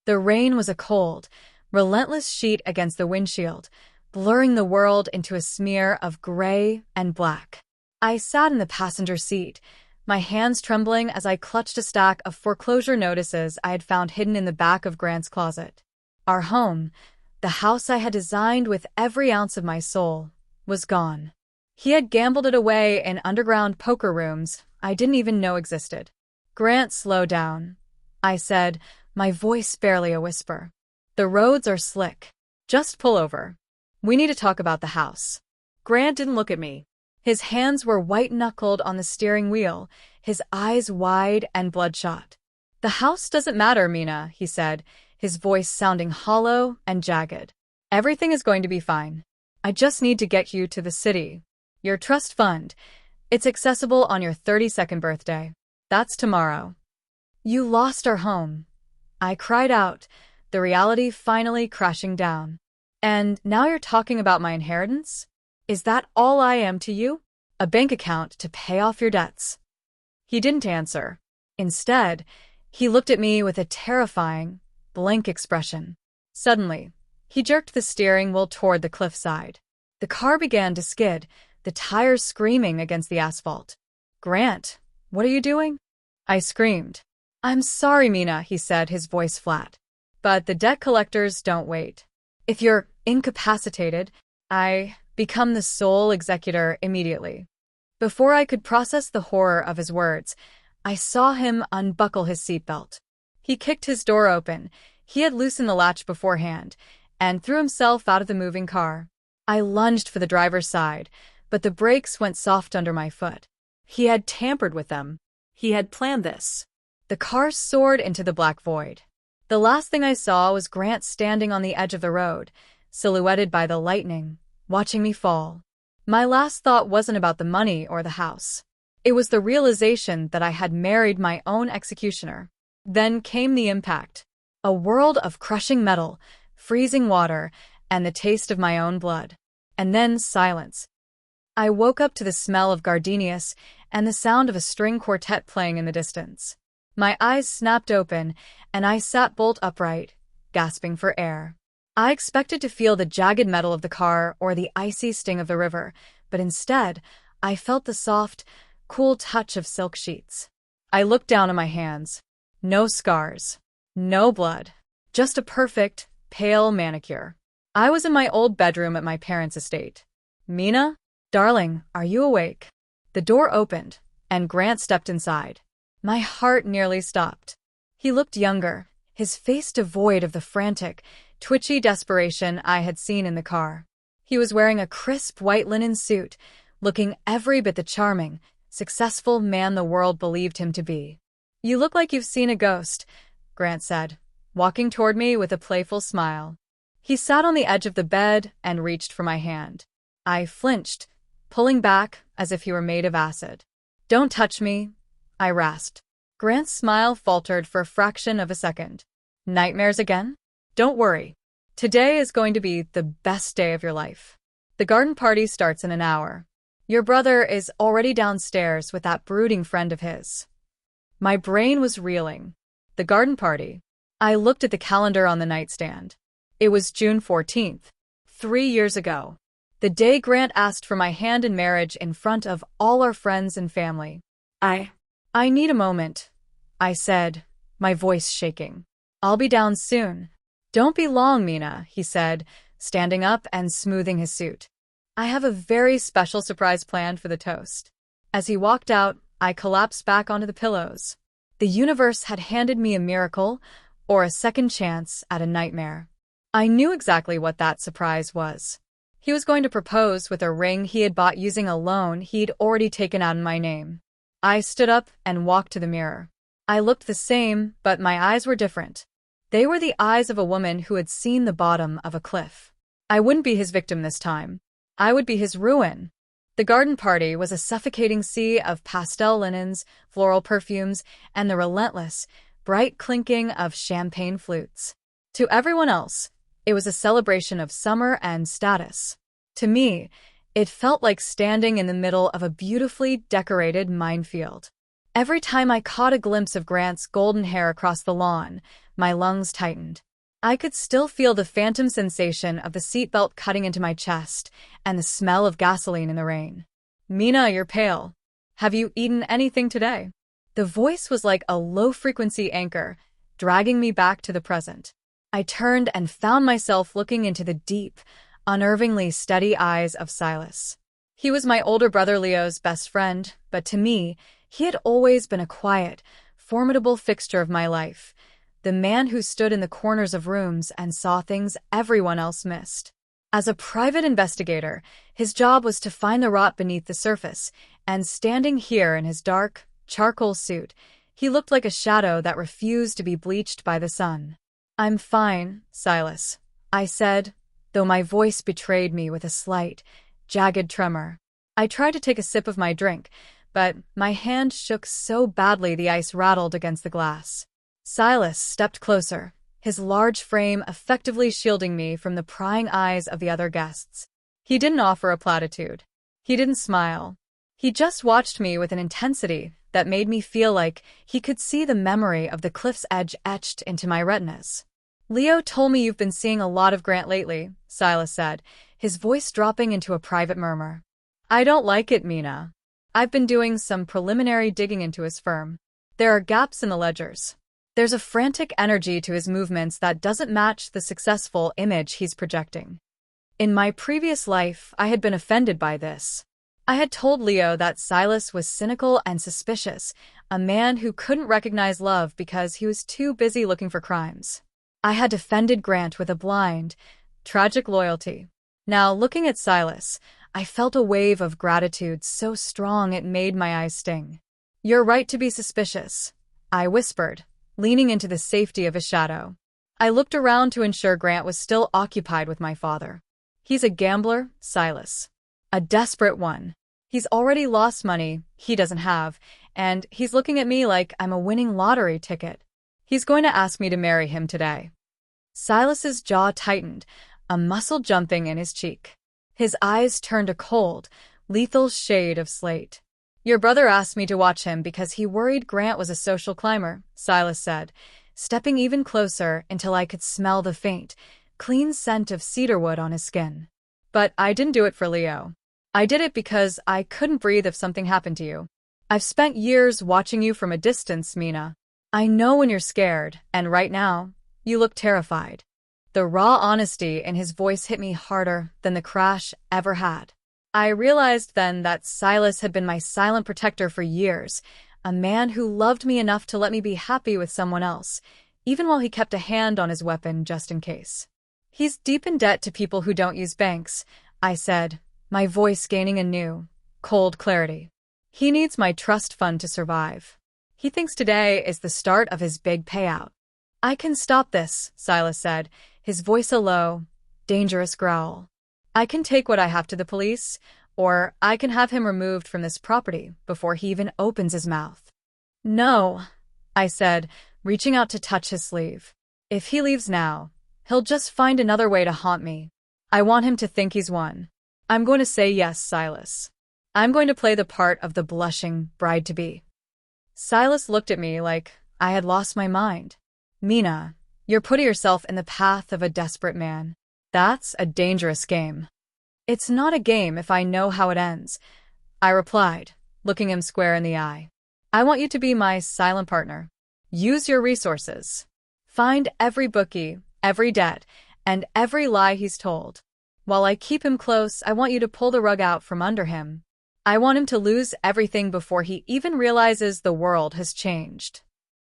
The rain was a cold, relentless sheet against the windshield, blurring the world into a smear of gray and black. I sat in the passenger seat, my hands trembling as I clutched a stack of foreclosure notices I had found hidden in the back of Grant's closet. Our home, the house I had designed with every ounce of my soul, was gone. He had gambled it away in underground poker rooms I didn't even know existed. "Grant, slow down," I said, my voice barely a whisper. "The roads are slick. Just pull over. We need to talk about the house." Grant didn't look at me. His hands were white-knuckled on the steering wheel, his eyes wide and bloodshot. "The house doesn't matter, Mina," he said, his voice sounding hollow and jagged. "Everything is going to be fine. I just need to get you to the city. Your trust fund. It's accessible on your 32nd birthday. That's tomorrow." "You lost our home," I cried out, the reality finally crashing down. "And now you're talking about my inheritance? Is that all I am to you? A bank account to pay off your debts?" He didn't answer. Instead, he looked at me with a terrifying, blank expression. Suddenly, he jerked the steering wheel toward the cliffside. The car began to skid, the tires screaming against the asphalt. "Grant, what are you doing?" I screamed. "I'm sorry, Mina," he said, his voice flat. "But the debt collectors don't wait. If you're incapacitated, I become the sole executor immediately." Before I could process the horror of his words, I saw him unbuckle his seatbelt. He kicked his door open. He had loosened the latch beforehand and threw himself out of the moving car. I lunged for the driver's side, but the brakes went soft under my foot. He had tampered with them. He had planned this. The car soared into the black void. The last thing I saw was Grant standing on the edge of the road, silhouetted by the lightning, watching me fall. My last thought wasn't about the money or the house. It was the realization that I had married my own executioner. Then came the impact. A world of crushing metal, freezing water, and the taste of my own blood. And then silence. I woke up to the smell of gardenias and the sound of a string quartet playing in the distance. My eyes snapped open, and I sat bolt upright, gasping for air. I expected to feel the jagged metal of the car or the icy sting of the river, but instead, I felt the soft, cool touch of silk sheets. I looked down at my hands. No scars. No blood. Just a perfect, pale manicure. I was in my old bedroom at my parents' estate. "Mina? Darling, are you awake?" The door opened, and Grant stepped inside. My heart nearly stopped. He looked younger, his face devoid of the frantic, twitchy desperation I had seen in the car. He was wearing a crisp white linen suit, looking every bit the charming, successful man the world believed him to be. "You look like you've seen a ghost," Grant said, walking toward me with a playful smile. He sat on the edge of the bed and reached for my hand. I flinched, pulling back as if he were made of acid. "Don't touch me," I rasped. Grant's smile faltered for a fraction of a second. "Nightmares again? Don't worry. Today is going to be the best day of your life. The garden party starts in an hour. Your brother is already downstairs with that brooding friend of his." My brain was reeling. The garden party. I looked at the calendar on the nightstand. It was June 14th, 3 years ago. The day Grant asked for my hand in marriage in front of all our friends and family. I need a moment," I said, my voice shaking. "I'll be down soon." "Don't be long, Mina," he said, standing up and smoothing his suit. "I have a very special surprise planned for the toast." As he walked out, I collapsed back onto the pillows. The universe had handed me a miracle or a second chance at a nightmare. I knew exactly what that surprise was. He was going to propose with a ring he had bought using a loan he'd already taken out in my name. I stood up and walked to the mirror. I looked the same, but my eyes were different. They were the eyes of a woman who had seen the bottom of a cliff. I wouldn't be his victim this time. I would be his ruin. The garden party was a suffocating sea of pastel linens, floral perfumes, and the relentless, bright clinking of champagne flutes. To everyone else, it was a celebration of summer and status. To me, it felt like standing in the middle of a beautifully decorated minefield. Every time I caught a glimpse of Grant's golden hair across the lawn, my lungs tightened. I could still feel the phantom sensation of the seatbelt cutting into my chest and the smell of gasoline in the rain. "Mina, you're pale. Have you eaten anything today?" The voice was like a low-frequency anchor, dragging me back to the present. I turned and found myself looking into the deep, unnervingly steady eyes of Silas. He was my older brother Leo's best friend, but to me, he had always been a quiet, formidable fixture of my life, the man who stood in the corners of rooms and saw things everyone else missed. As a private investigator, his job was to find the rot beneath the surface, and standing here in his dark, charcoal suit, he looked like a shadow that refused to be bleached by the sun. "I'm fine, Silas," I said, though my voice betrayed me with a slight, jagged tremor. I tried to take a sip of my drink, but my hand shook so badly the ice rattled against the glass. Silas stepped closer, his large frame effectively shielding me from the prying eyes of the other guests. He didn't offer a platitude. He didn't smile. He just watched me with an intensity that made me feel like he could see the memory of the cliff's edge etched into my retinas. "Leo told me you've been seeing a lot of Grant lately," Silas said, his voice dropping into a private murmur. "I don't like it, Mina. I've been doing some preliminary digging into his firm. There are gaps in the ledgers. There's a frantic energy to his movements that doesn't match the successful image he's projecting. In my previous life, I had been offended by this. I had told Leo that Silas was cynical and suspicious, a man who couldn't recognize love because he was too busy looking for crimes. I had defended Grant with a blind, tragic loyalty. Now, looking at Silas, I felt a wave of gratitude so strong it made my eyes sting. "You're right to be suspicious," I whispered, leaning into the safety of his shadow. I looked around to ensure Grant was still occupied with my father. "He's a gambler, Silas. A desperate one. He's already lost money he doesn't have, and he's looking at me like I'm a winning lottery ticket. He's going to ask me to marry him today." Silas's jaw tightened, a muscle jumping in his cheek. His eyes turned a cold, lethal shade of slate. "Your brother asked me to watch him because he worried Grant was a social climber," Silas said, stepping even closer until I could smell the faint, clean scent of cedarwood on his skin. "But I didn't do it for Leo. I did it because I couldn't breathe if something happened to you. I've spent years watching you from a distance, Mina. I know when you're scared, and right now, you look terrified." The raw honesty in his voice hit me harder than the crash ever had. I realized then that Silas had been my silent protector for years, a man who loved me enough to let me be happy with someone else, even while he kept a hand on his weapon just in case. "He's deep in debt to people who don't use banks," I said, my voice gaining a new, cold clarity. "He needs my trust fund to survive. He thinks today is the start of his big payout." "I can stop this," Silas said, his voice a low, dangerous growl. "I can take what I have to the police, or I can have him removed from this property before he even opens his mouth." "No," I said, reaching out to touch his sleeve. "If he leaves now, he'll just find another way to haunt me. I want him to think he's won. I'm going to say yes, Silas. I'm going to play the part of the blushing bride-to-be." Silas looked at me like I had lost my mind. "Mina, you're putting yourself in the path of a desperate man. That's a dangerous game." "It's not a game if I know how it ends," I replied, looking him square in the eye. "I want you to be my silent partner. Use your resources. Find every bookie, every debt, and every lie he's told. While I keep him close, I want you to pull the rug out from under him. I want him to lose everything before he even realizes the world has changed."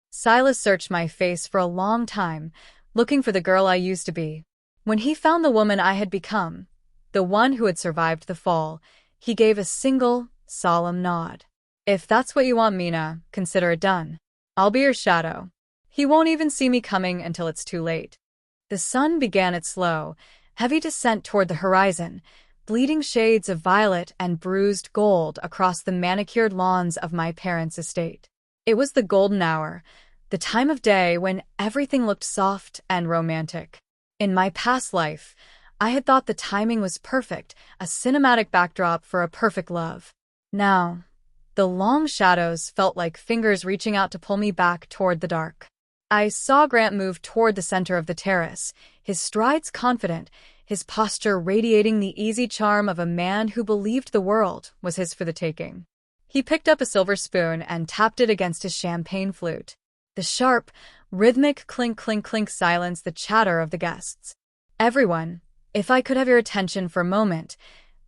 Silas searched my face for a long time, looking for the girl I used to be. When he found the woman I had become, the one who had survived the fall, he gave a single, solemn nod. "If that's what you want, Mina, consider it done. I'll be your shadow. He won't even see me coming until it's too late." The sun began its slow, heavy descent toward the horizon, bleeding shades of violet and bruised gold across the manicured lawns of my parents' estate. It was the golden hour, the time of day when everything looked soft and romantic. In my past life, I had thought the timing was perfect, a cinematic backdrop for a perfect love. Now, the long shadows felt like fingers reaching out to pull me back toward the dark. I saw Grant move toward the center of the terrace, his strides confident, his posture radiating the easy charm of a man who believed the world was his for the taking. He picked up a silver spoon and tapped it against his champagne flute. The sharp, rhythmic clink-clink-clink silenced the chatter of the guests. "Everyone, if I could have your attention for a moment,"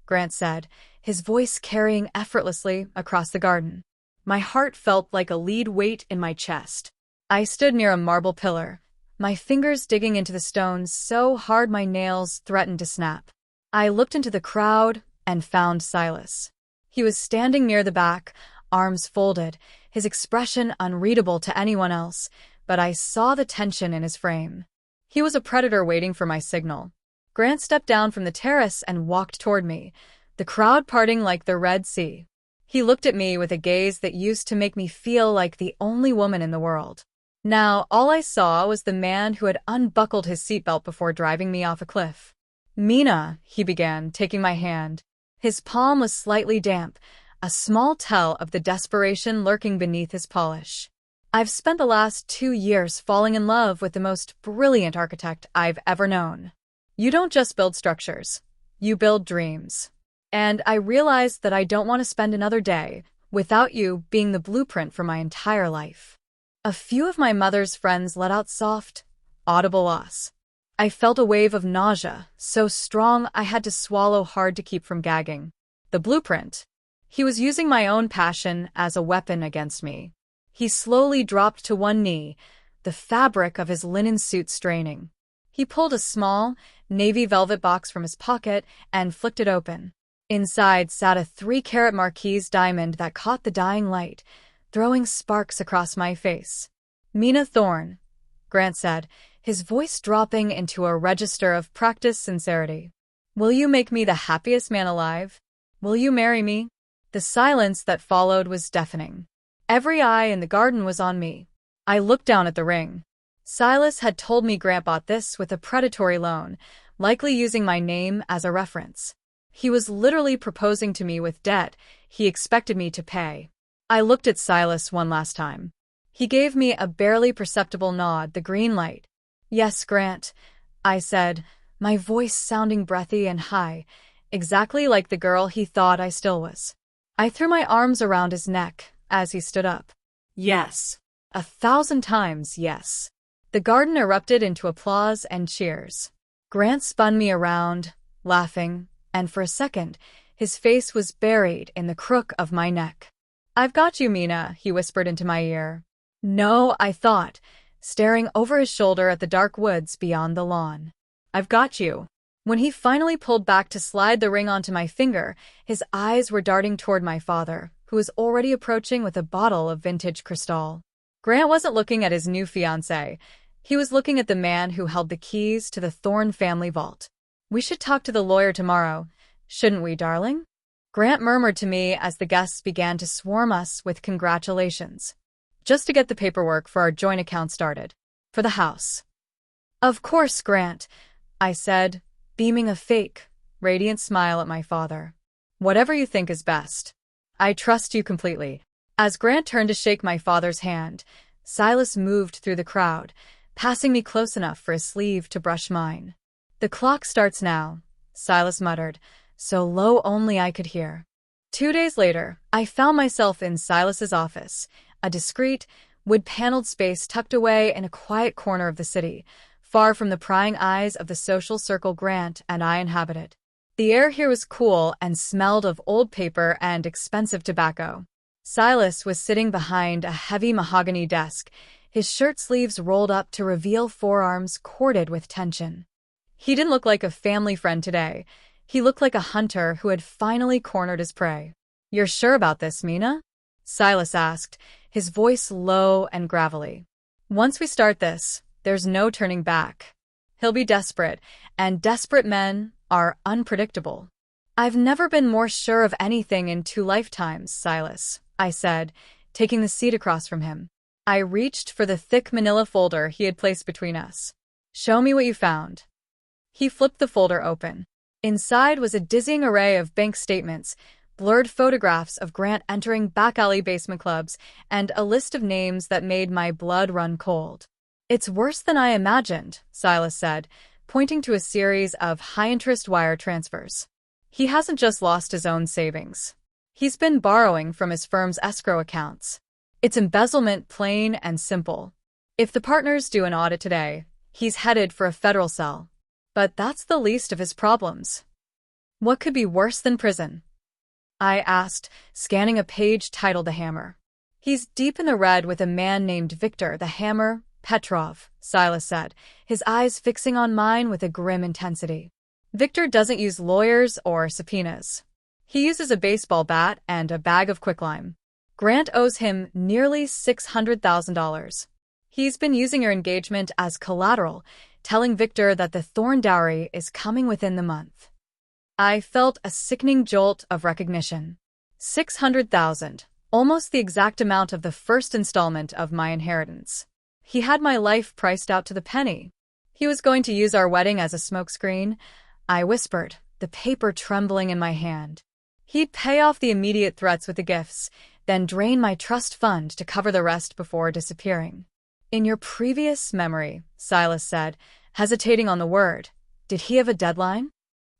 Grant said, his voice carrying effortlessly across the garden. My heart felt like a lead weight in my chest. I stood near a marble pillar, my fingers digging into the stones so hard my nails threatened to snap. I looked into the crowd and found Silas. He was standing near the back, arms folded, his expression unreadable to anyone else, but I saw the tension in his frame. He was a predator waiting for my signal. Grant stepped down from the terrace and walked toward me, the crowd parting like the Red Sea. He looked at me with a gaze that used to make me feel like the only woman in the world. Now, all I saw was the man who had unbuckled his seatbelt before driving me off a cliff. "Mina," he began, taking my hand. His palm was slightly damp, a small tell of the desperation lurking beneath his polish. "I've spent the last 2 years falling in love with the most brilliant architect I've ever known. You don't just build structures, you build dreams. And I realized that I don't want to spend another day without you being the blueprint for my entire life." A few of my mother's friends let out soft, audible ahs. I felt a wave of nausea, so strong I had to swallow hard to keep from gagging. The blueprint. He was using my own passion as a weapon against me. He slowly dropped to one knee, the fabric of his linen suit straining. He pulled a small, navy velvet box from his pocket and flicked it open. Inside sat a 3-carat Marquise diamond that caught the dying light, throwing sparks across my face. "Mina Thorne," Grant said, his voice dropping into a register of practiced sincerity. "Will you make me the happiest man alive? Will you marry me?" The silence that followed was deafening. Every eye in the garden was on me. I looked down at the ring. Silas had told me Grant bought this with a predatory loan, likely using my name as a reference. He was literally proposing to me with debt he expected me to pay. I looked at Silas one last time. He gave me a barely perceptible nod, the green light. "Yes, Grant," I said, my voice sounding breathy and high, exactly like the girl he thought I still was. I threw my arms around his neck as he stood up. "Yes. 1,000 times yes." The garden erupted into applause and cheers. Grant spun me around, laughing, and for a second, his face was buried in the crook of my neck. "I've got you, Mina," he whispered into my ear. "No," I thought, staring over his shoulder at the dark woods beyond the lawn. "I've got you." When he finally pulled back to slide the ring onto my finger, his eyes were darting toward my father, who was already approaching with a bottle of vintage Cristal. Grant wasn't looking at his new fiancée. He was looking at the man who held the keys to the Thorne family vault. "We should talk to the lawyer tomorrow, shouldn't we, darling?" Grant murmured to me as the guests began to swarm us with congratulations. "Just to get the paperwork for our joint account started. For the house." "Of course, Grant," I said, beaming a fake, radiant smile at my father. "Whatever you think is best. I trust you completely." As Grant turned to shake my father's hand, Silas moved through the crowd, passing me close enough for his sleeve to brush mine. "The clock starts now," Silas muttered, so low only I could hear. 2 days later, I found myself in Silas's office, a discreet, wood-paneled space tucked away in a quiet corner of the city, far from the prying eyes of the social circle Grant and I inhabited. The air here was cool and smelled of old paper and expensive tobacco. Silas was sitting behind a heavy mahogany desk, his shirt sleeves rolled up to reveal forearms corded with tension. He didn't look like a family friend today. He looked like a hunter who had finally cornered his prey. "You're sure about this, Mina?" Silas asked, his voice low and gravelly. "Once we start this, there's no turning back." He'll be desperate, and desperate men are unpredictable. "I've never been more sure of anything in 2 lifetimes, Silas," I said, taking the seat across from him. I reached for the thick manila folder he had placed between us. "Show me what you found." He flipped the folder open. Inside was a dizzying array of bank statements, blurred photographs of Grant entering back alley basement clubs, and a list of names that made my blood run cold. It's worse than I imagined, Silas said, pointing to a series of high-interest wire transfers. He hasn't just lost his own savings. He's been borrowing from his firm's escrow accounts. It's embezzlement, plain and simple. If the partners do an audit today, he's headed for a federal cell. But that's the least of his problems. What could be worse than prison? I asked, scanning a page titled The Hammer. He's deep in the red with a man named Victor the Hammer Petrov, Silas said, his eyes fixing on mine with a grim intensity. Victor doesn't use lawyers or subpoenas. He uses a baseball bat and a bag of quicklime. Grant owes him nearly $600,000. He's been using your engagement as collateral, telling Victor that the Thorn dowry is coming within the month. I felt a sickening jolt of recognition. $600,000, almost the exact amount of the first installment of my inheritance. He had my life priced out to the penny. He was going to use our wedding as a smokescreen, I whispered, the paper trembling in my hand. He'd pay off the immediate threats with the gifts, then drain my trust fund to cover the rest before disappearing. In your previous memory, Silas said, hesitating on the word, did he have a deadline?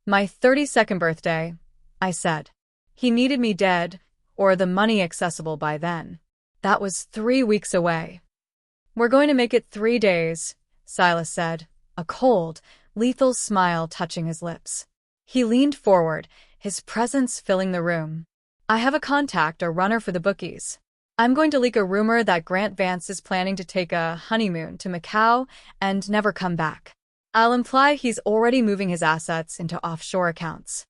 My 32nd birthday, I said. He needed me dead, or the money accessible by then. That was 3 weeks away. We're going to make it 3 days, Silas said, a cold, lethal smile touching his lips. He leaned forward, his presence filling the room. I have a contact, a runner for the bookies. I'm going to leak a rumor that Grant Vance is planning to take a honeymoon to Macau and never come back. I'll imply he's already moving his assets into offshore accounts.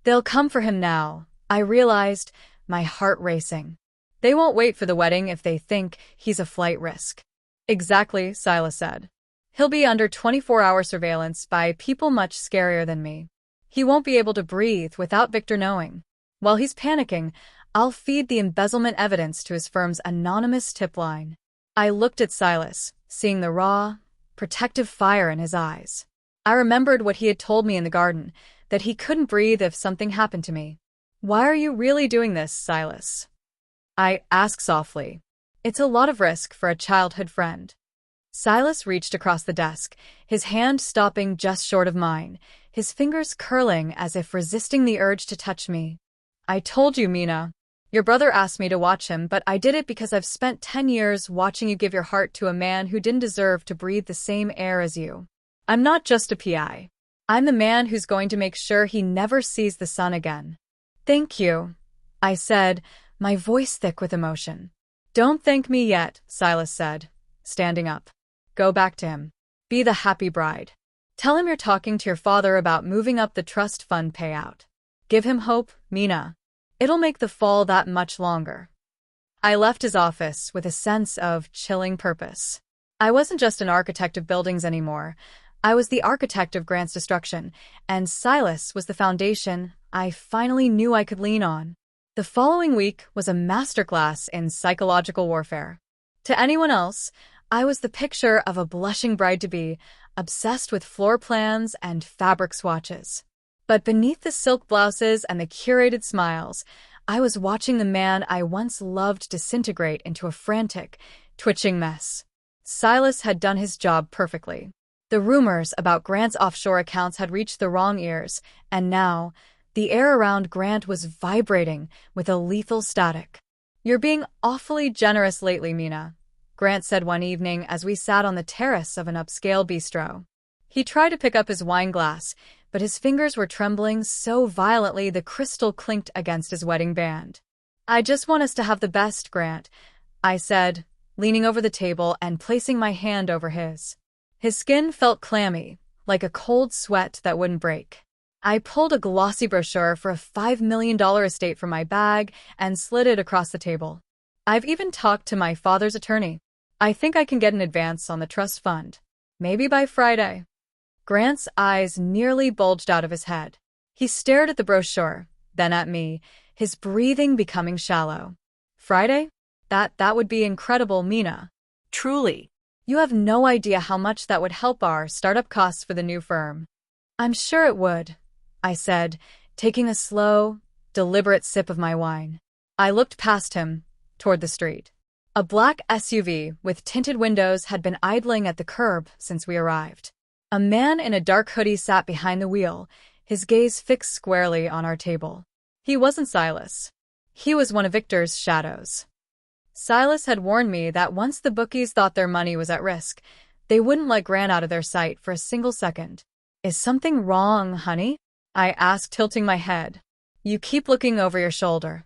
They'll come for him now, I realized, my heart racing. They won't wait for the wedding if they think he's a flight risk. Exactly, Silas said. He'll be under 24-hour surveillance by people much scarier than me. He won't be able to breathe without Victor knowing. While he's panicking, I'll feed the embezzlement evidence to his firm's anonymous tip line. I looked at Silas, seeing the raw, protective fire in his eyes. I remembered what he had told me in the garden, that he couldn't breathe if something happened to me. Why are you really doing this, Silas? I asked softly. It's a lot of risk for a childhood friend. Silas reached across the desk, his hand stopping just short of mine, his fingers curling as if resisting the urge to touch me. I told you, Mina. Your brother asked me to watch him, but I did it because I've spent 10 years watching you give your heart to a man who didn't deserve to breathe the same air as you. I'm not just a PI. I'm the man who's going to make sure he never sees the sun again. Thank you, I said, my voice thick with emotion. Don't thank me yet, Silas said, standing up. Go back to him. Be the happy bride. Tell him you're talking to your father about moving up the trust fund payout. Give him hope, Mina. It'll make the fall that much longer. I left his office with a sense of chilling purpose. I wasn't just an architect of buildings anymore. I was the architect of Grant's destruction, and Silas was the foundation I finally knew I could lean on. The following week was a masterclass in psychological warfare. To anyone else, I was the picture of a blushing bride-to-be, obsessed with floor plans and fabric swatches. But beneath the silk blouses and the curated smiles, I was watching the man I once loved disintegrate into a frantic, twitching mess. Silas had done his job perfectly. The rumors about Grant's offshore accounts had reached the wrong ears, and now, the air around Grant was vibrating with a lethal static. You're being awfully generous lately, Mina, Grant said one evening as we sat on the terrace of an upscale bistro. He tried to pick up his wine glass, but his fingers were trembling so violently the crystal clinked against his wedding band. I just want us to have the best, Grant, I said, leaning over the table and placing my hand over his. His skin felt clammy, like a cold sweat that wouldn't break. I pulled a glossy brochure for a $5 million estate from my bag and slid it across the table. I've even talked to my father's attorney. I think I can get an advance on the trust fund. Maybe by Friday. Grant's eyes nearly bulged out of his head. He stared at the brochure, then at me, his breathing becoming shallow. Friday? That would be incredible, Mina. Truly. You have no idea how much that would help our startup costs for the new firm. I'm sure it would, I said, taking a slow, deliberate sip of my wine. I looked past him, toward the street. A black SUV with tinted windows had been idling at the curb since we arrived. A man in a dark hoodie sat behind the wheel, his gaze fixed squarely on our table. He wasn't Silas. He was one of Victor's shadows. Silas had warned me that once the bookies thought their money was at risk, they wouldn't let Grant out of their sight for a single second. "Is something wrong, honey?" I asked, tilting my head. "You keep looking over your shoulder."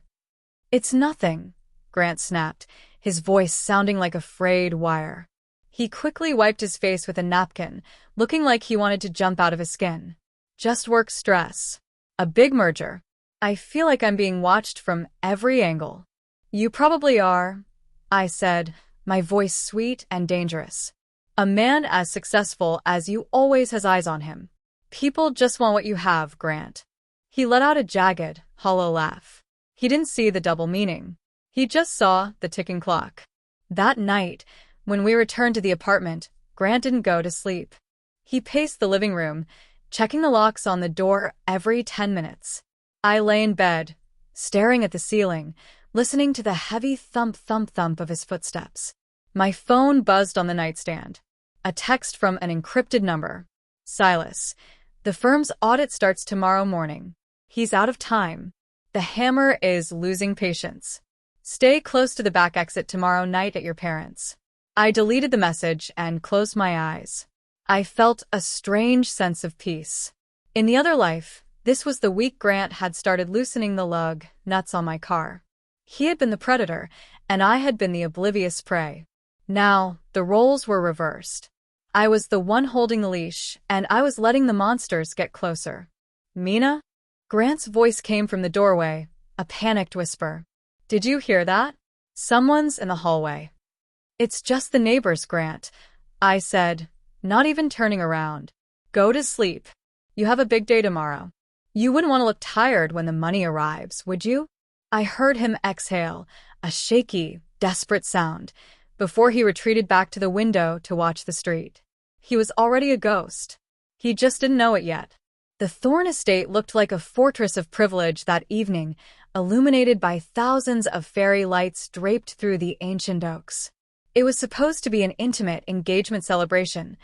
"It's nothing," Grant snapped, his voice sounding like a frayed wire. He quickly wiped his face with a napkin, looking like he wanted to jump out of his skin. "Just work stress. A big merger. I feel like I'm being watched from every angle." "You probably are," I said, my voice sweet and dangerous. "A man as successful as you always has eyes on him. People just want what you have, Grant." He let out a jagged, hollow laugh. He didn't see the double meaning. He just saw the ticking clock. That night, when we returned to the apartment, Grant didn't go to sleep. He paced the living room, checking the locks on the door every 10 minutes. I lay in bed, staring at the ceiling, listening to the heavy thump-thump-thump of his footsteps. My phone buzzed on the nightstand. A text from an encrypted number. "Silas, the firm's audit starts tomorrow morning. He's out of time. The hammer is losing patience. Stay close to the back exit tomorrow night at your parents'." I deleted the message and closed my eyes. I felt a strange sense of peace. In the other life, this was the week Grant had started loosening the lug nuts on my car. He had been the predator, and I had been the oblivious prey. Now, the roles were reversed. I was the one holding the leash, and I was letting the monsters get closer. "Mina?" Grant's voice came from the doorway, a panicked whisper. "Did you hear that? Someone's in the hallway." "It's just the neighbors, Grant," I said, not even turning around. "Go to sleep. You have a big day tomorrow. You wouldn't want to look tired when the money arrives, would you?" I heard him exhale, a shaky, desperate sound, before he retreated back to the window to watch the street. He was already a ghost. He just didn't know it yet. The Thorne estate looked like a fortress of privilege that evening, illuminated by thousands of fairy lights draped through the ancient oaks. It was supposed to be an intimate engagement celebration.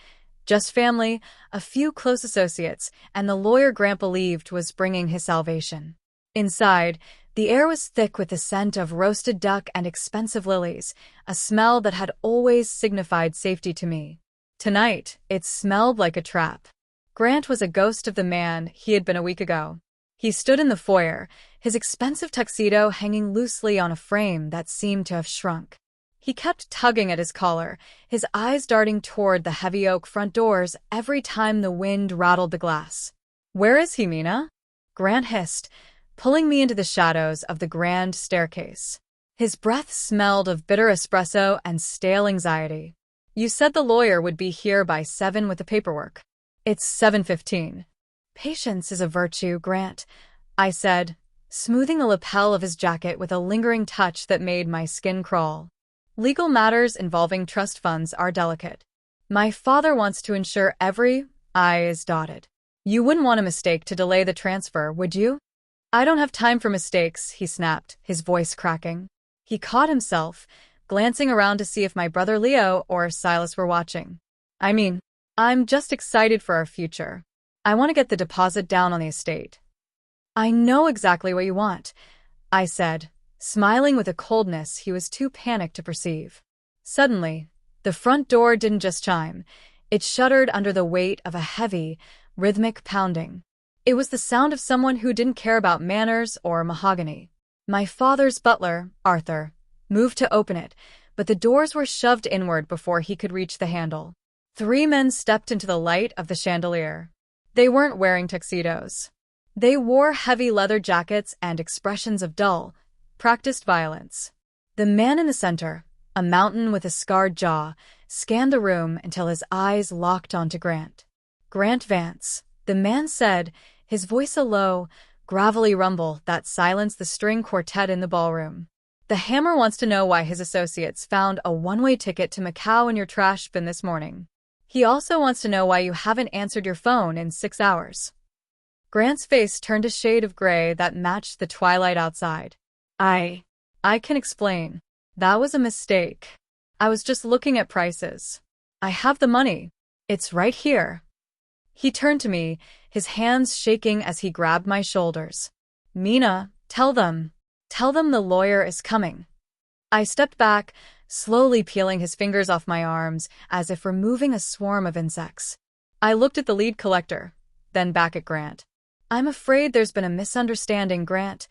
Just family, a few close associates, and the lawyer Grant believed was bringing his salvation. Inside, the air was thick with the scent of roasted duck and expensive lilies, a smell that had always signified safety to me. Tonight, it smelled like a trap. Grant was a ghost of the man he had been a week ago. He stood in the foyer, his expensive tuxedo hanging loosely on a frame that seemed to have shrunk. He kept tugging at his collar, his eyes darting toward the heavy oak front doors every time the wind rattled the glass. "Where is he, Mina?" Grant hissed, pulling me into the shadows of the grand staircase. His breath smelled of bitter espresso and stale anxiety. "You said the lawyer would be here by 7 with the paperwork. It's 7:15. "Patience is a virtue, Grant," I said, smoothing the lapel of his jacket with a lingering touch that made my skin crawl. "Legal matters involving trust funds are delicate. My father wants to ensure every I is dotted. You wouldn't want a mistake to delay the transfer, would you?" "I don't have time for mistakes," he snapped, his voice cracking. He caught himself, glancing around to see if my brother Leo or Silas were watching. I'm just excited for our future. I want to get the deposit down on the estate." "I know exactly what you want," I said, smiling with a coldness he was too panicked to perceive. Suddenly, the front door didn't just chime. It shuddered under the weight of a heavy, rhythmic pounding. It was the sound of someone who didn't care about manners or mahogany. My father's butler, Arthur, moved to open it, but the doors were shoved inward before he could reach the handle. 3 men stepped into the light of the chandelier. They weren't wearing tuxedos. They wore heavy leather jackets and expressions of dull, practiced violence. The man in the center, a mountain with a scarred jaw, scanned the room until his eyes locked onto Grant. "Grant Vance," the man said, his voice a low, gravelly rumble that silenced the string quartet in the ballroom. "The Hammer wants to know why his associates found a one-way ticket to Macau in your trash bin this morning. He also wants to know why you haven't answered your phone in 6 hours." Grant's face turned a shade of gray that matched the twilight outside. I can explain." That was a mistake. I was just looking at prices. I have the money. It's right here. He turned to me, his hands shaking as he grabbed my shoulders. Mina, tell them. Tell them the lawyer is coming. I stepped back, slowly peeling his fingers off my arms as if removing a swarm of insects. I looked at the lead collector, then back at Grant. I'm afraid there's been a misunderstanding, Grant,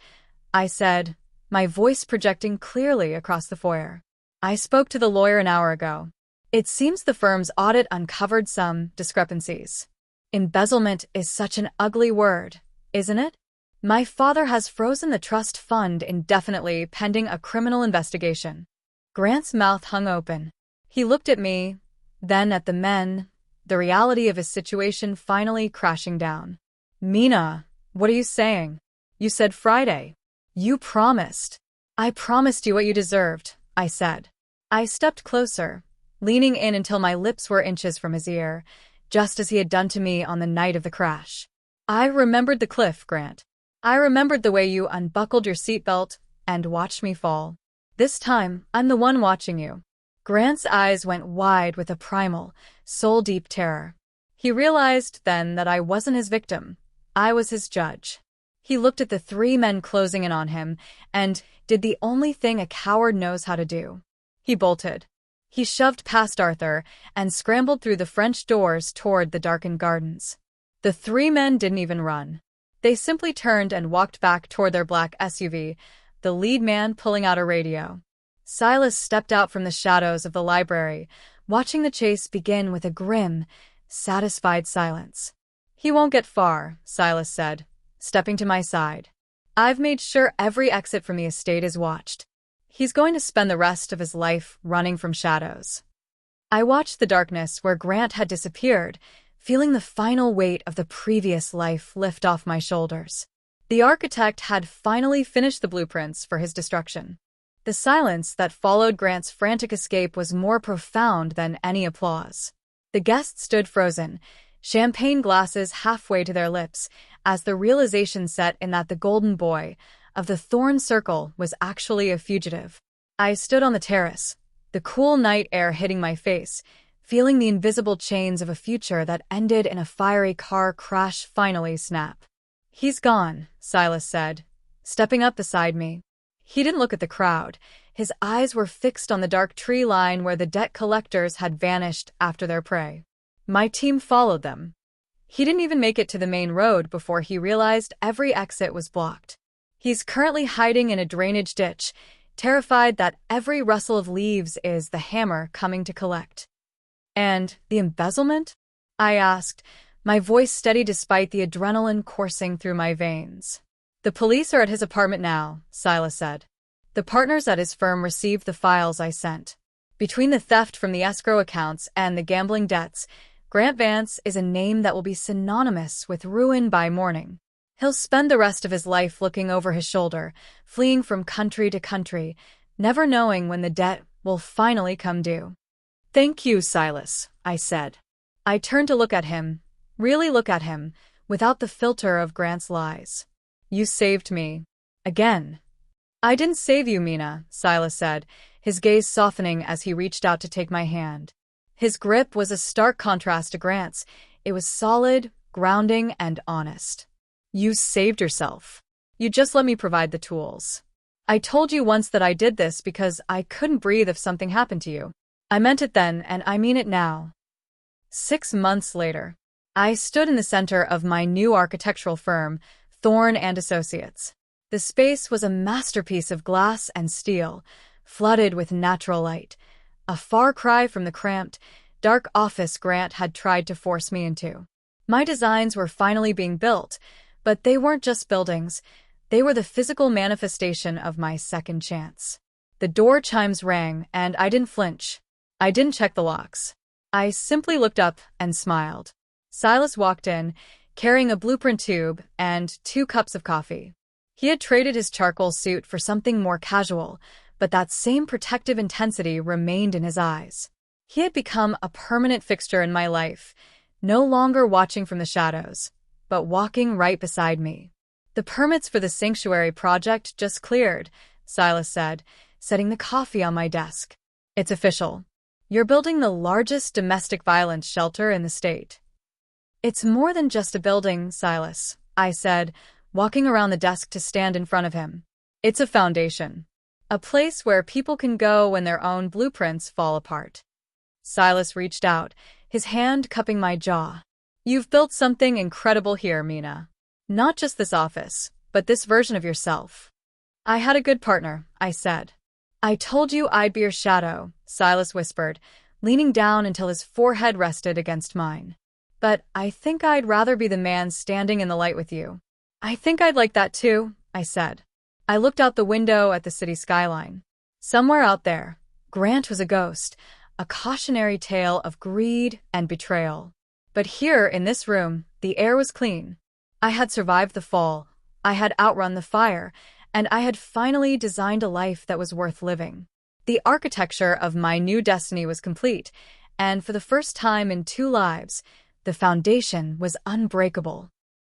I said, my voice projecting clearly across the foyer. I spoke to the lawyer an hour ago. It seems the firm's audit uncovered some discrepancies. Embezzlement is such an ugly word, isn't it? My father has frozen the trust fund indefinitely pending a criminal investigation. Grant's mouth hung open. He looked at me, then at the men, the reality of his situation finally crashing down. Mina, what are you saying? You said Friday. You promised. I promised you what you deserved, I said. I stepped closer, leaning in until my lips were inches from his ear, just as he had done to me on the night of the crash. I remembered the cliff, Grant. I remembered the way you unbuckled your seatbelt and watched me fall. This time, I'm the one watching you. Grant's eyes went wide with a primal, soul-deep terror. He realized then that I wasn't his victim. I was his judge. He looked at the three men closing in on him and did the only thing a coward knows how to do. He bolted. He shoved past Arthur and scrambled through the French doors toward the darkened gardens. The three men didn't even run. They simply turned and walked back toward their black SUV, the lead man pulling out a radio. Silas stepped out from the shadows of the library, watching the chase begin with a grim, satisfied silence. He won't get far, Silas said, stepping to my side. I've made sure every exit from the estate is watched. He's going to spend the rest of his life running from shadows. I watched the darkness where Grant had disappeared, feeling the final weight of the previous life lift off my shoulders. The architect had finally finished the blueprints for his destruction. The silence that followed Grant's frantic escape was more profound than any applause. The guests stood frozen, champagne glasses halfway to their lips, as the realization set in that the golden boy of the Thorn Circle was actually a fugitive. I stood on the terrace, the cool night air hitting my face, feeling the invisible chains of a future that ended in a fiery car crash finally snap. He's gone, Silas said, stepping up beside me. He didn't look at the crowd. His eyes were fixed on the dark tree line where the debt collectors had vanished after their prey. My team followed them. He didn't even make it to the main road before he realized every exit was blocked. He's currently hiding in a drainage ditch, terrified that every rustle of leaves is the hammer coming to collect. And the embezzlement? I asked, my voice steady despite the adrenaline coursing through my veins. The police are at his apartment now, Silas said. The partners at his firm received the files I sent. Between the theft from the escrow accounts and the gambling debts, Grant Vance is a name that will be synonymous with ruin by morning. He'll spend the rest of his life looking over his shoulder, fleeing from country to country, never knowing when the debt will finally come due. Thank you, Silas, I said. I turned to look at him, really look at him, without the filter of Grant's lies. You saved me. Again. I didn't save you, Mina, Silas said, his gaze softening as he reached out to take my hand. His grip was a stark contrast to Grant's. It was solid, grounding, and honest. You saved yourself. You just let me provide the tools. I told you once that I did this because I couldn't breathe if something happened to you. I meant it then, and I mean it now. 6 months later, I stood in the center of my new architectural firm, Thorn and Associates. The space was a masterpiece of glass and steel, flooded with natural light, a far cry from the cramped, dark office Grant had tried to force me into. My designs were finally being built, but they weren't just buildings. They were the physical manifestation of my second chance. The door chimes rang, and I didn't flinch. I didn't check the locks. I simply looked up and smiled. Silas walked in, carrying a blueprint tube and 2 cups of coffee. He had traded his charcoal suit for something more casual, but that same protective intensity remained in his eyes. He had become a permanent fixture in my life, no longer watching from the shadows, but walking right beside me. The permits for the sanctuary project just cleared, Silas said, setting the coffee on my desk. It's official. You're building the largest domestic violence shelter in the state. It's more than just a building, Silas, I said, walking around the desk to stand in front of him. It's a foundation. A place where people can go when their own blueprints fall apart. Silas reached out, his hand cupping my jaw. You've built something incredible here, Mina. Not just this office, but this version of yourself. I had a good partner, I said. I told you I'd be your shadow, Silas whispered, leaning down until his forehead rested against mine. But I think I'd rather be the man standing in the light with you. I think I'd like that too, I said. I looked out the window at the city skyline. Somewhere out there, Grant was a ghost, a cautionary tale of greed and betrayal. But here, in this room, the air was clean. I had survived the fall, I had outrun the fire, and I had finally designed a life that was worth living. The architecture of my new destiny was complete, and for the first time in 2 lives, the foundation was unbreakable.